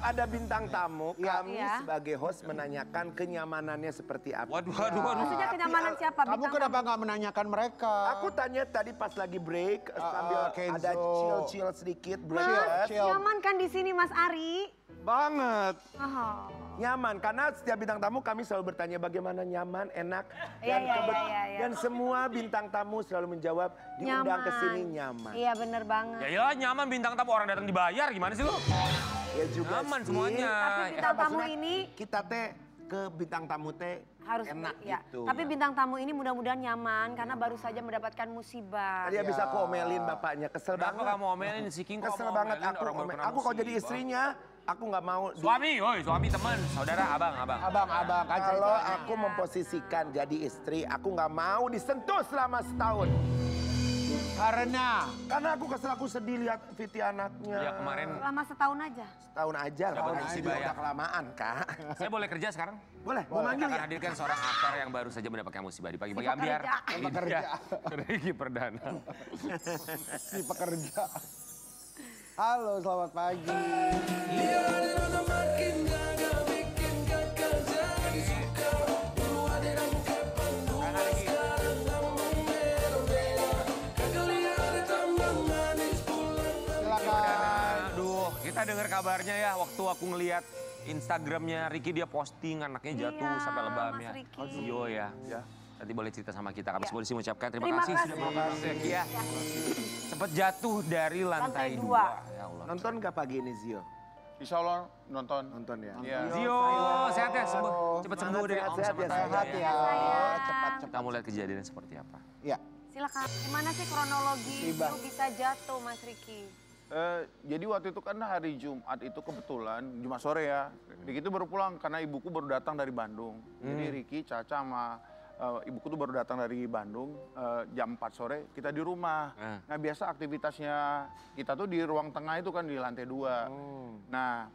ada bintang tamu, kami sebagai host menanyakan kenyamanannya seperti apa. Waduh. Maksudnya kenyamanan siapa? Kamu kenapa nggak menanyakan mereka? Aku tanya tadi pas lagi break, sambil Kenzo. ada chill sedikit. Mas, nyaman kan di sini Mas Ari? Banget. Oh. Nyaman, karena setiap bintang tamu kami selalu bertanya bagaimana nyaman, enak. Iya. Dan semua bintang tamu selalu menjawab diundang ke sini nyaman. Iya bener banget. Ya nyaman bintang tamu orang datang dibayar gimana sih lu? Ya juga Nyaman sih. semuanya. Tapi bintang tamu ini kita teh ke bintang tamu teh harus enak ya. gitu. Tapi bintang tamu ini mudah-mudahan nyaman karena baru saja mendapatkan musibah. Dia bisa aku omelin bapaknya, kesel Kenapa banget. kamu omelin si King kok Kesel mau banget omelin aku. orang baru kena Aku kalau jadi musibah? istrinya, aku nggak mau. Suami teman, saudara, abang. Abang kan Kalau aku memposisikan jadi istri, aku nggak mau disentuh selama setahun. Karena Karena aku kesel, aku sedih lihat Viti anaknya. Ya kemarin Selama setahun aja. Setahun aja, Dapat tahun musibah aja ya. udah kelamaan kak. saya boleh kerja sekarang? Boleh, mau Kita manggil akan ya? hadirkan seorang aktor yang baru saja mendapatkan musibah di pagi-pagi Si ambiar. pekerja. Riki Perdana. si pekerja. Halo, selamat pagi. Aduh, kita dengar kabarnya ya waktu aku ngelihat Instagramnya Riki, dia posting anaknya jatuh Iya, sampai lebam Mas ya. Riki. Zio ya. Nanti boleh cerita sama kita. Kami semua di sini mengucapkan terima Terima kasih sudah kasih. mau Riki ya. Sempat jatuh dari lantai Lantai 2. dua. Ya Allah. Nonton nggak pagi ini Zio? Insya Allah nonton. Nonton ya? Iya. Zio, sehat ya, cepat sembuh dari Om sehat sama ya, Tante Sehat ya, cepat. Kita mau lihat kejadiannya seperti apa. Ya, Silakan. Gimana sih kronologi Musibah. itu bisa jatuh Mas Riki? Jadi waktu itu kan hari Jumat itu kebetulan, Jumat sore ya. Riki itu baru pulang karena ibuku baru datang dari Bandung. Jadi Riki, Caca sama ibuku tuh baru datang dari Bandung jam 4 sore, kita di rumah. Nah biasa aktivitasnya kita tuh di ruang tengah itu kan di lantai 2. Nah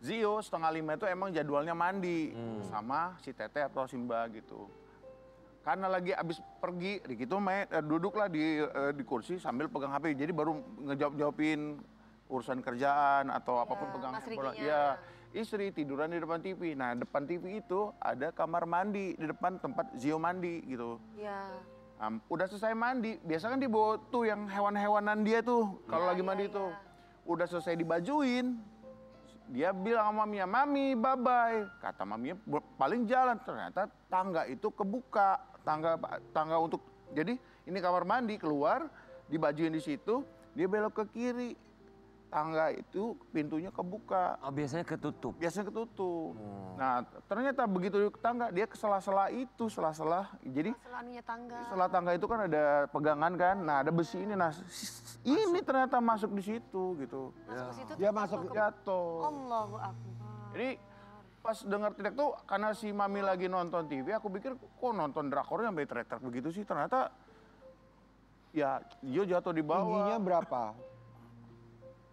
Zio 4:30 itu emang jadwalnya mandi sama si Tete atau Simba gitu. Karena lagi abis pergi, Riki tuh duduklah di kursi sambil pegang HP. Jadi baru ngejawab-jawabin urusan kerjaan atau apapun pegang Mas handphone. Rikinya. Ya, istri tiduran di depan TV. Nah, depan TV itu ada kamar mandi di depan tempat Zio mandi gitu. Ya. Udah selesai mandi, biasa kan dibawa tuh yang hewan-hewanan dia tuh kalau lagi mandi tuh. Udah selesai dibajuin, dia bilang sama Maminya, "Mami, bye-bye." Kata Maminya paling jalan, ternyata tangga itu kebuka. Tangga untuk, jadi ini kamar mandi, keluar, dibajuin di situ, dia belok ke kiri. Tangga itu pintunya kebuka. Oh, biasanya ketutup. Biasanya ketutup. Nah, ternyata begitu ke tangga, dia ke sela-sela itu, sela-sela. Jadi Selanunya tangga. setelah tangga itu kan ada pegangan kan, nah ada besi ini, nah ini ternyata masuk di situ gitu. Masuk ke situ. dia masuk Jatuh. Allahu Akbar. Jadi pas dengar teriak tuh karena si Mami lagi nonton TV, aku pikir kok nonton drakor sampai teriak-teriak begitu sih. Ternyata ya dia jatuh di tingginya bawah. berapa?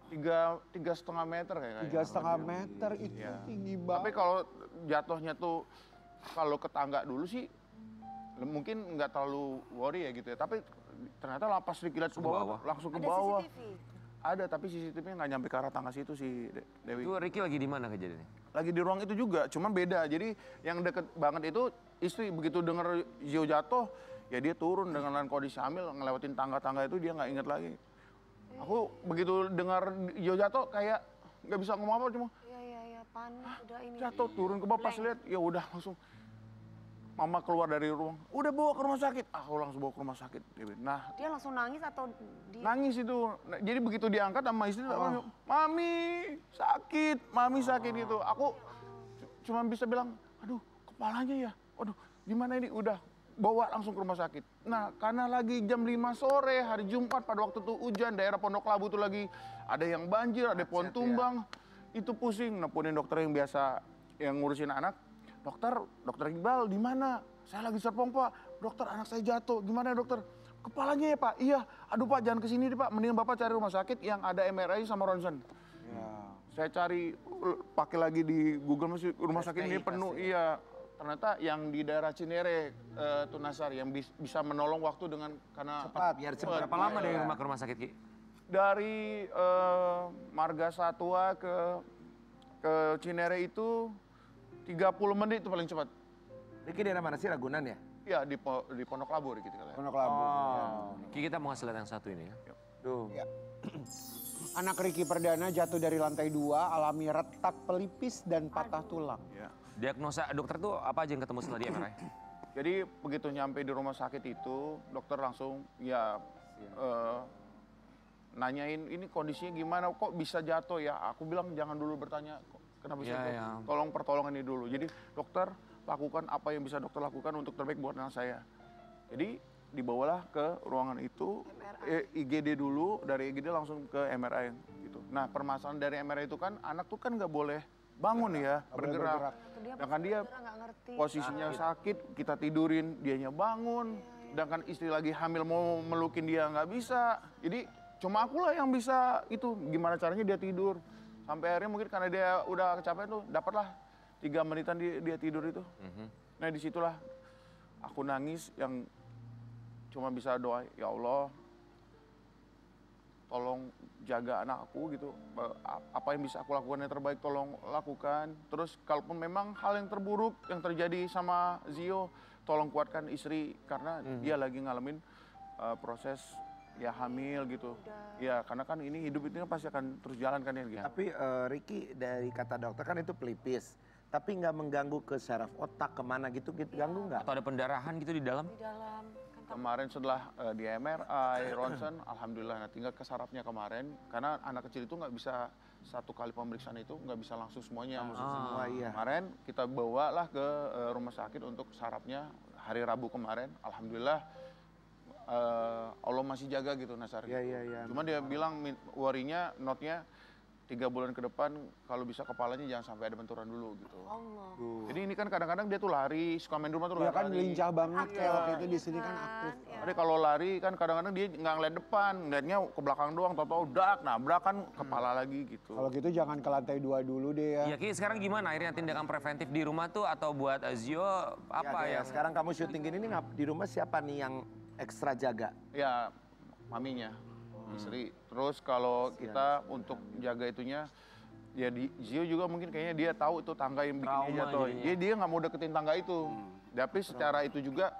3,5 meter kayaknya. 3,5 meter itu Iya. tinggi Tapi banget. kalau jatuhnya tuh kalau ke tangga dulu sih mungkin nggak terlalu worry ya gitu ya. Tapi ternyata pas dikilat ke bawah, langsung ke Ada bawah. CCTV. Ada, tapi CCTV-nya nggak nyampe ke arah tangga situ sih, Dewi. Itu Riki lagi di mana kejadiannya? Lagi di ruang itu juga, cuma beda. Jadi yang deket banget itu istri, begitu denger Zio jatuh, ya dia turun dengan kondisi hamil, ngelewatin tangga-tangga itu dia nggak inget lagi. Aku begitu dengar Zio jatuh kayak nggak bisa ngomong apa, cuma Iya, panik udah ini. jatuh turun ke bawah, pas lihat ya udah langsung. Mama keluar dari ruang, udah bawa ke rumah sakit. Aku langsung bawa ke rumah sakit. Nah, Dia langsung nangis atau di... nangis itu. Nah, jadi begitu diangkat sama istri, Mami sakit, Mami sakit gitu. Aku cuma bisa bilang, aduh kepalanya ya, aduh gimana ini, udah bawa langsung ke rumah sakit. Nah karena lagi jam 5 sore hari Jumat pada waktu itu hujan, daerah Pondok Labu tuh lagi ada yang banjir, ada pohon tumbang. Itu pusing, nelponin dokter yang biasa yang ngurusin anak. Dokter Iqbal di mana? Saya lagi serpong Pak. Dokter, anak saya jatuh. Gimana dokter? Kepalanya ya Pak? Iya. Aduh Pak, jangan kesini deh Pak. Mendingan Bapak cari rumah sakit yang ada MRI sama ronsen. Ya. Saya cari, pakai lagi di Google, masih rumah sakit ini penuh. Iya. Ternyata yang di daerah Cinere, Tunasari, yang bisa menolong waktu dengan karena Cepat, biar cepat. Berapa lama dari rumah ke rumah sakit, Ki? dari Marga Satwa ke Ke Cinere itu 30 menit itu paling cepat. Riki daerah mana sih, Ragunan ya? Iya, di Pondok Labu Riki tinggal. Pondok Labu. Ki, kita mau ngasih lihat yang satu ini ya. Tuh. Ya. Anak Ricky Perdana jatuh dari lantai 2, alami retak pelipis dan patah tulang. Ya. Diagnosa dokter tuh apa aja yang ketemu setelah di MRI? Jadi begitu nyampe di rumah sakit itu, dokter langsung nanyain ini kondisinya gimana, kok bisa jatuh ya? Aku bilang jangan dulu bertanya, kenapa bisa jatuh? Ya. Tolong pertolongan ini dulu. Jadi dokter lakukan apa yang bisa dokter lakukan untuk terbaik buat anak saya. Jadi dibawalah ke ruangan itu, IGD dulu, dari IGD langsung ke MRI gitu. Nah permasalahan dari MRI itu kan anak tuh kan nggak boleh bangun ya, bergerak. Sedangkan dia posisinya sakit, kita tidurin, dianya bangun. Sedangkan istri lagi hamil mau melukin dia nggak bisa. Jadi cuma akulah yang bisa itu, gimana caranya dia tidur. Sampai akhirnya mungkin karena dia udah kecapean tuh, dapatlah 3 menitan dia tidur itu. Nah disitulah aku nangis yang cuma bisa doa, ya Allah tolong jaga anak aku gitu. Apa yang bisa aku lakukan yang terbaik tolong lakukan. Terus kalaupun memang hal yang terburuk yang terjadi sama Zio, tolong kuatkan istri karena dia lagi ngalamin proses ya hamil gitu. Ya karena kan ini hidup itu pasti akan terus jalan kan ya gitu. Tapi Riki dari kata dokter kan itu pelipis. Tapi nggak mengganggu ke saraf otak kemana gitu ganggu nggak? Atau ada pendarahan gitu di dalam? Di dalam. Kemarin setelah di MRI, ronsen, alhamdulillah. Nah, tinggal ke sarafnya kemarin, karena anak kecil itu nggak bisa satu kali pemeriksaan itu nggak bisa langsung semuanya. Semua iya. Kemarin kita bawalah ke rumah sakit untuk sarafnya hari Rabu kemarin, alhamdulillah Allah masih jaga gitu Nasar. Iya. Cuma dia bilang worry-nya, note-nya 3 bulan ke depan kalau bisa kepalanya jangan sampai ada benturan dulu gitu. Allah. Jadi ini kan kadang-kadang dia tuh lari, suka main di rumah tuh Dia lari. kan lincah banget kayak waktu itu di sini kan aktif. Jadi kalau lari kan kadang-kadang dia nggak ngeliat depan, ngeliatnya ke belakang doang, tau-tau dak, nabrak kan kepala lagi gitu. Kalau gitu jangan ke lantai 2 dulu deh ya. Ya Ki, sekarang gimana akhirnya tindakan preventif di rumah tuh atau buat Zio apa Ya, yang... sekarang kamu syuting ini di rumah siapa nih yang ekstra jaga? Ya maminya, istri. Terus kalau kita untuk jaga itunya, ya di Zio juga mungkin kayaknya dia tahu itu tangga yang bikin dia jatuh. Dia nggak mau deketin tangga itu. Tapi secara itu juga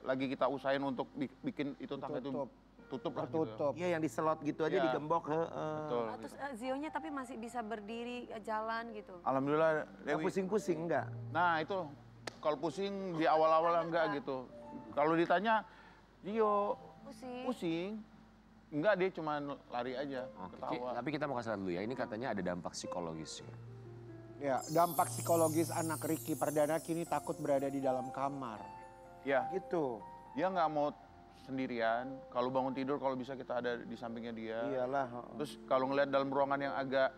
lagi kita usahain untuk bikin itu tangga itu tutup lah. Tertutup. Iya yang diselot gitu aja Iya. digembok. Betul. Terus Zionya tapi masih bisa berdiri, jalan gitu. Alhamdulillah. Nggak Dewi. pusing-pusing enggak? Nah itu kalau pusing di awal-awal enggak gitu. Kalau ditanya, Zio pusing. Enggak, dia cuma lari aja, Oke, Ki, ketawa. tapi kita mau kasih lihat dulu ya, ini katanya ada dampak psikologis ya. Ya, dampak psikologis anak Ricky Perdana kini takut berada di dalam kamar. Ya, Gitu. dia nggak mau sendirian. Kalau bangun tidur, kalau bisa kita ada di sampingnya dia. Iyalah. Terus kalau ngeliat dalam ruangan yang agak,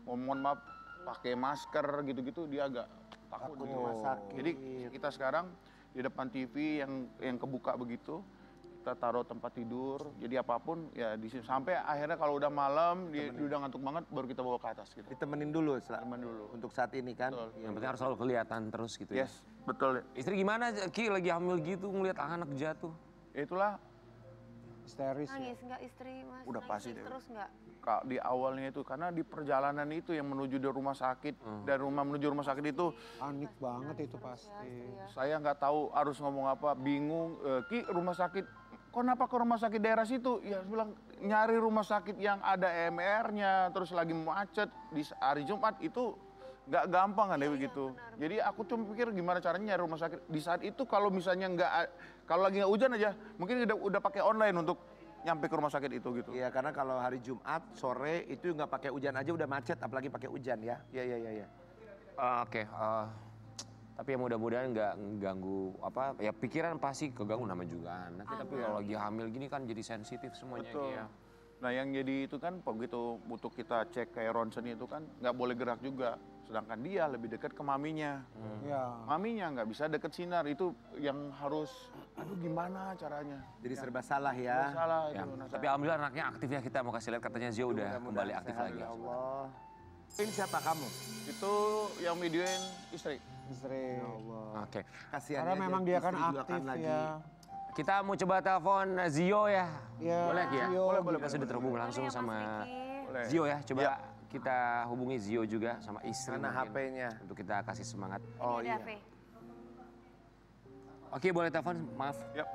mohon maaf, pakai masker gitu-gitu, dia agak takut. Takut gitu. rumah sakit. Jadi kita sekarang di depan TV yang kebuka begitu, kita taruh tempat tidur. Jadi apapun ya di sini. Sampai akhirnya kalau udah malam, dia udah ngantuk banget, baru kita bawa ke atas gitu. Ditemenin dulu, Temen dulu. untuk saat ini kan. Betul. Yang penting harus selalu kelihatan terus gitu ya. Yes, betul. Istri gimana Ki lagi hamil gitu ngeliat anak jatuh? Itulah Histeris ya. Nangis nggak istri Mas? Udah Nangis pasti deh. terus nggak? di awalnya itu karena di perjalanan itu yang menuju dari rumah sakit, dari rumah menuju rumah sakit itu Panik banget itu pasti. saya nggak tahu harus ngomong apa, bingung. Ki, rumah sakit, kenapa ke rumah sakit daerah situ? Ya bilang nyari rumah sakit yang ada EMR-nya, terus lagi macet di hari Jumat itu nggak gampang kan Dewi gitu. Jadi aku cuma pikir gimana caranya nyari rumah sakit di saat itu, kalau misalnya kalau lagi nggak hujan aja, mungkin udah pakai online untuk nyampe ke rumah sakit itu gitu. Iya, karena kalau hari Jumat sore itu nggak pakai hujan aja udah macet, apalagi pakai hujan ya. Iya. Oke, tapi ya mudah-mudahan nggak ganggu apa ya, pikiran pasti keganggu nama juga anak. Tapi kalau lagi hamil gini kan jadi sensitif semuanya. Betul. Ya. Nah yang jadi itu kan begitu untuk kita cek kayak ronsen itu kan nggak boleh gerak juga. Sedangkan dia lebih dekat ke maminya. Ya. Maminya nggak bisa deket sinar, itu yang harus, aduh gimana caranya. Jadi serba salah ya. Salah Ya, itu. Nah, tapi alhamdulillah anaknya aktif ya, kita mau kasih lihat katanya Zio udah kembali aktif Sehat, lagi. Ya Allah. Ini siapa kamu? itu yang videoin istri. Istri. Ya Allah. Oke, Kasihan Karena memang dia kan istri juga aktif lagi. ya. kita mau coba telepon Zio ya. Ya, Boleh Ki ya? Zio. Kita sudah terhubung langsung Boleh ya, Mas sama Ricky? Boleh. Zio ya. Coba Ya. kita hubungi Zio juga sama istri Mana mungkin, HP-nya? untuk kita kasih semangat. Oh Ini iya. ada HP. Oke, boleh telepon, maaf. Yap.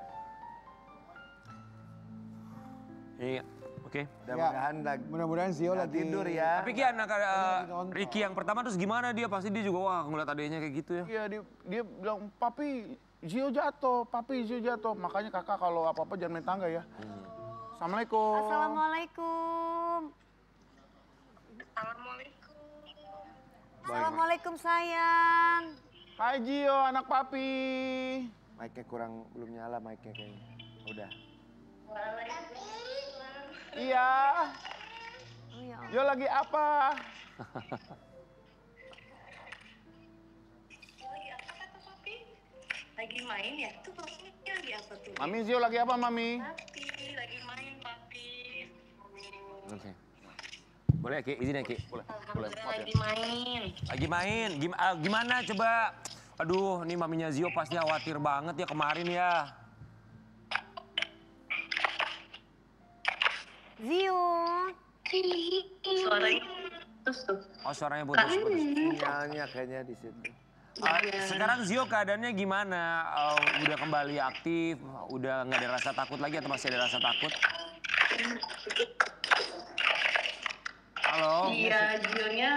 Iya, oke. Mudah-mudahan lagi Mudah-mudahan Zio nggak lagi tidur ya. Tapi Ki anak Ricky yang pertama terus gimana dia? Pasti dia juga wah ngeliat adanya kayak gitu ya. Iya, dia bilang, papi Zio jatuh. Makanya kakak kalau apa-apa jangan main tangga ya. Assalamualaikum. Assalamualaikum. Assalamualaikum sayang. Hai Zio, anak papi. Mic-nya belum nyala mic-nya kayaknya. Udah. Iya. Oh ya Allah. Zio lagi apa? Lagi main ya? Tuh papi lagi apa tuh? Mami, Zio lagi apa, Mami? Papi, lagi main papi. Oke. Boleh Ki, izin ya Ki. Boleh, Alhamdulillah maaf ya. lagi main. Lagi main, gimana coba? Aduh, nih maminya Zio pasti khawatir banget ya kemarin ya. Zio. Suaranya terus tuh. Oh suaranya putus-putus. Sinyalnya kayaknya di situ. Sekarang Zio keadaannya gimana? Udah kembali aktif? Udah nggak ada rasa takut lagi atau masih ada rasa takut? Halo? Iya, Zionya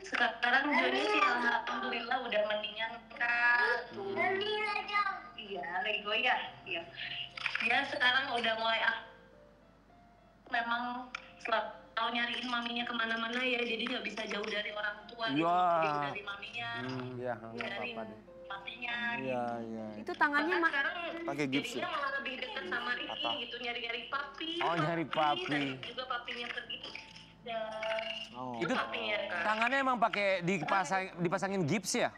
sekarang Zionya sih alhamdulillah udah mendingan Kak. Tuh. Iya, lagi goyah. Iya. Dia sekarang udah mulai memang selalu nyariin maminya kemana-mana ya, jadi nggak bisa jauh dari orang tua gitu, Wah. jauh dari maminya, Iya, nggak nyariin apa-apa deh. papinya. Iya, iya. Itu tangannya Bahkan sekarang Pakai gips jadinya malah lebih dekat sama Ricky gitu, nyari-nyari papi. Oh, nyari papi. Dan juga papinya pergi. Dan Oh. Itu papinya Kak. tangannya emang pakai dipasangin gips ya?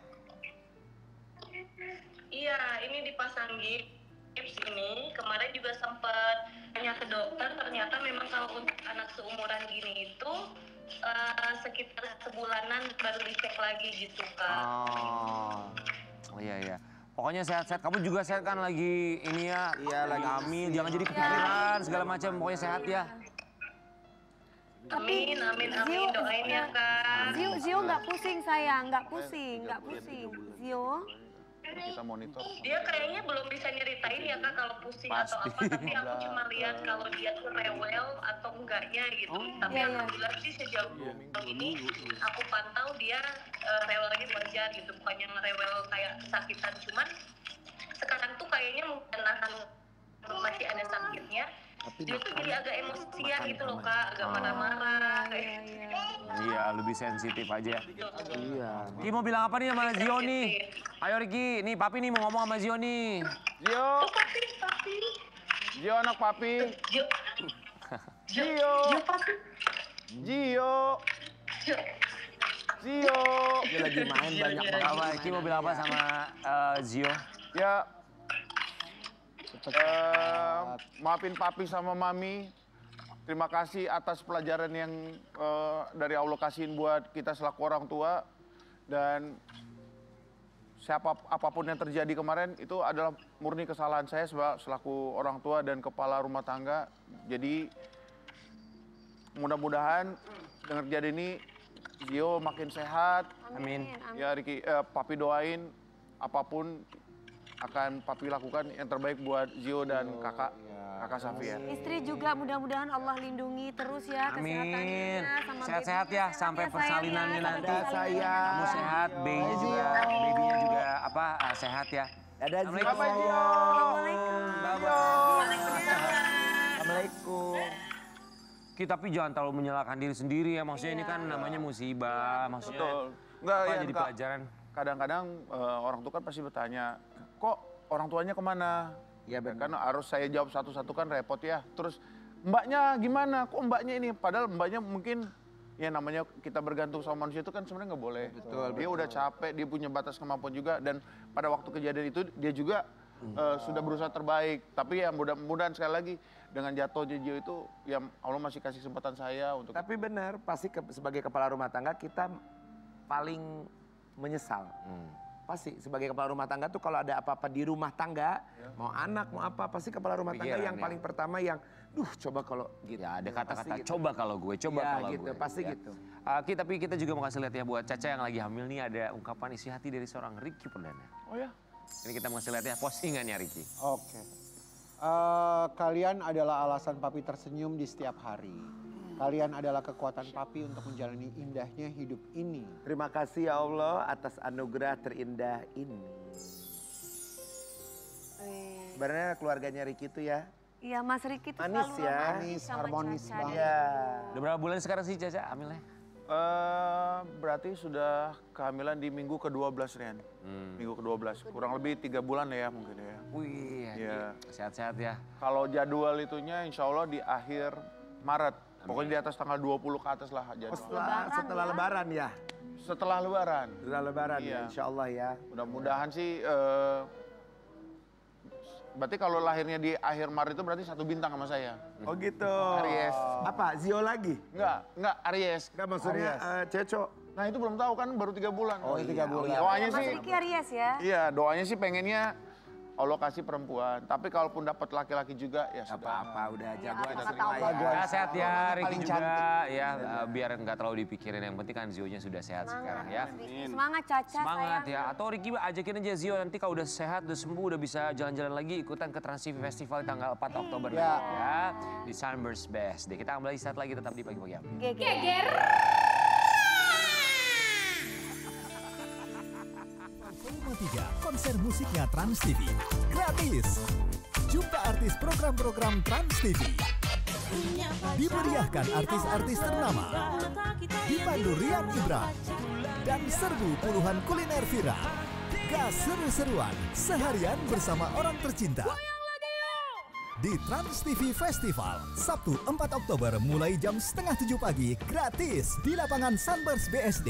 Iya, ini dipasang gips ini. Kemarin juga sempat tanya ke dokter, ternyata memang kalau untuk anak seumuran gini itu sekitar sebulanan baru dicek lagi gitu Kak. Oh iya iya. Pokoknya sehat-sehat. Kamu juga sehat kan lagi ini ya? Iya, lagi hamil. Jangan jadi kepikiran segala macam. Pokoknya sehat ya. Amin, amin, amin. Doain ya Kak. Zio nggak pusing sayang, nggak pusing. Zio. Kita monitor. Dia kayaknya belum bisa nyeritain ya Kak kalau pusing atau apa, tapi aku cuma lihat kalau dia tuh rewel atau enggaknya gitu. Tapi iya, iya. alhamdulillah sih sejauh ini aku pantau dia rewelnya wajar gitu, bukannya ngerewel kayak kesakitan, cuman sekarang tuh kayaknya mungkin nahan masih ada sakitnya. Dia tuh jadi agak emosian gitu loh Kak, agak marah-marah kayak Iya, lebih sensitif aja. Iya. Ki mau bilang apa nih sama Zio nih? Ayo Ricky, nih papi nih mau ngomong sama Zio nih. Zio, papi. Zio anak papi. Zio. Zio, papi. Zio, Zio. Dia lagi main banyak banget. Apa Ki mau bilang apa sama Zio? Ya, maafin papi sama mami. Terima kasih atas pelajaran yang dari Allah kasihin buat kita selaku orang tua. Dan apapun yang terjadi kemarin itu adalah murni kesalahan saya selaku orang tua dan kepala rumah tangga. Jadi mudah-mudahan dengan kejadian ini Zio makin sehat. Amin. Ya Ricky, papi doain apapun akan papi lakukan yang terbaik buat Zio dan kakak Safi ya. Istri juga mudah-mudahan Allah lindungi terus ya kesehatannya. Amin. Sama Sehat-sehat babynya. ya sampai Sehat ya, persalinannya sayang, ya. nanti. Sampai persalinannya. Sayang. Kamu sehat, babynya juga, babynya juga apa sehat ya. Ada Zio. Assalamualaikum. Assalamualaikum. Kita tapi jangan terlalu menyalahkan diri sendiri ya. Maksudnya ini kan namanya musibah. Maksudnya Betul. Enggak, apa ya, jadi Kak. pelajaran. Kadang-kadang orang tua kan pasti bertanya, kok orang tuanya kemana? Iya, benar. Kan harus saya jawab satu-satu kan repot ya. Terus mbaknya gimana? Kok mbaknya ini? Padahal mbaknya mungkin ya namanya kita bergantung sama manusia itu kan sebenarnya nggak boleh. Betul, Dia udah capek, dia punya batas kemampuan juga. Dan pada waktu kejadian itu dia juga sudah berusaha terbaik. Tapi ya mudah-mudahan sekali lagi dengan jatuh Zio itu ya Allah masih kasih kesempatan saya untuk. Tapi benar, pasti sebagai kepala rumah tangga kita paling menyesal. pasti sebagai kepala rumah tangga tuh kalau ada apa-apa di rumah tangga, mau anak mau apa, pasti kepala rumah tangga Pikiran, yang ya. paling pertama yang, coba kalau gitu. Ya ada kata-kata Pasti gitu. coba kalau gue, coba Ya, kalau gitu, gue. pasti ya. gitu. Tapi kita juga mau kasih lihat ya buat Caca yang lagi hamil nih ada ungkapan isi hati dari seorang Ricky Perdana. Oh ya? Ini kita mau kasih lihat ya postingannya Ricky. Oke. Kalian adalah alasan papi tersenyum di setiap hari. Kalian adalah kekuatan papi untuk menjalani indahnya hidup ini. Terima kasih ya Allah atas anugerah terindah ini. Sebenarnya keluarganya Ricky itu ya, Iya Mas Ricky tuh Manis selalu ya. romantis Manis, sama harmonis Caca. banget. ya. Udah berapa bulan sekarang sih Caca hamilnya? Berarti sudah kehamilan di minggu ke-12 Rian. Minggu ke-12, kurang lebih 3 bulan ya mungkin ya. Wih, Iya. sehat-sehat ya. Kalau jadwal itunya insya Allah di akhir Maret. Pokoknya di atas tanggal 20 ke atas lah Oh, jadwal. setelah lebaran ya. Setelah lebaran. Setelah lebaran ya, Iya. insya Allah ya. Mudah-mudahan sih, berarti kalau lahirnya di akhir Maret itu berarti 1 bintang sama saya. Oh gitu. Aries. Apa, Zio lagi? Enggak Aries. Enggak maksudnya Ceco. Nah itu belum tahu kan baru 3 bulan. Oh, 3 bulan. Doanya Mas sih, Ricky Aries ya. iya doanya sih pengennya Allah kasih perempuan. Tapi kalaupun dapat laki-laki juga ya sudah. Apa-apa udah Ya, jagoan apa kita kata semua Allah. ya. Ya sehat ya Ricky paling juga cantik. ya biar nggak terlalu dipikirin, yang penting kan Zio-nya sudah sehat sekarang ya. Mas Ricky, semangat Caca Semangat sayang. ya. Atau Ricky ajakin aja Zio nanti kalau udah sehat, udah sembuh, udah bisa jalan-jalan lagi ikutan ke Trans TV Festival di tanggal 4 Oktober Ya. nanti ya. Di Sunburst BSD. Kita kembali saat lagi tetap di Pagi-Pagi Update. Geger. 3 konser musiknya Trans TV gratis. Jumpa artis program-program Trans TV. Dimeriahkan artis-artis ternama. Dipandu Rian Ibram dan serbu puluhan kuliner viral. Gas seru-seruan seharian bersama orang tercinta. Di Trans TV Festival, Sabtu 4 Oktober mulai jam 6:30 pagi gratis di lapangan Sunburst BSD.